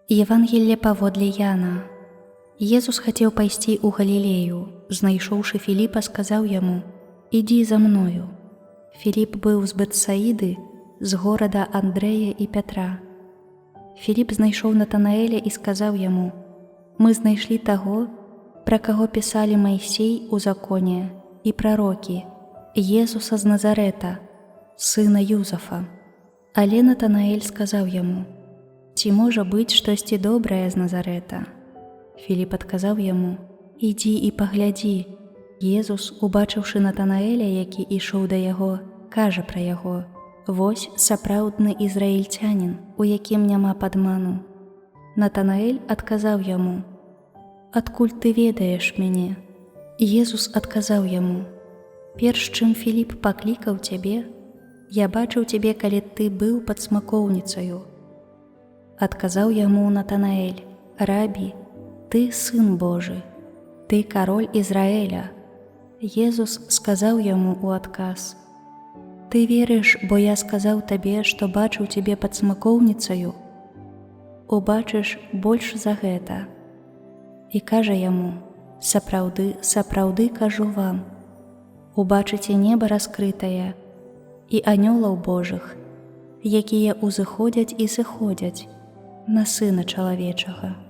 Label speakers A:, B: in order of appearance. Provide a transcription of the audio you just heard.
A: Евангелле паводле Яна. Езус хацеў пайсці ў Галілею. Знайшоўшы Філіпа, сказаў яму: «Ідзі за мною». Філіп быў з Бетсаіды, з горада Андрэя і Пятра. Філіп знайшоў Натанаэля і сказаў яму: «Мы знайшлі таго, пра каго пісалі Майсей у законе і прарокі, Езуса з Назарэта, сына Юзафа». Але Натанаэль сказаў яму: «Ці можа быць штосьці добрае з Назарэта?» Філіп адказаў яму: «Ідзі і паглядзі». Езус, убачыўшы Натанаэля, які ішоў да яго, кажа пра яго: «Вось сапраўдны ізраільцянін, у якім няма падману». Натанаэль адказаў яму: «Адкуль ты ведаеш мяне?» Езус адказаў яму: «Перш чым Філіп паклікаў цябе, я бачыў цябе, калі ты быў пад смакоўніцаю». Адказаў яму Натанаэль: «Рабі, ты сын Божы, ты кароль Ізраэля». Езус сказаў яму ў адказ: «Ты верыш, бо я сказаў табе, што бачыў цябе пад смакоўніцаю? Убачыш больш за гэта». І кажа яму: «Сапраўды, сапраўды кажу вам, убачыце неба раскрытае і анёлаў Божых, якія ўзыходзяць і сыходзяць на Сына чалавечага».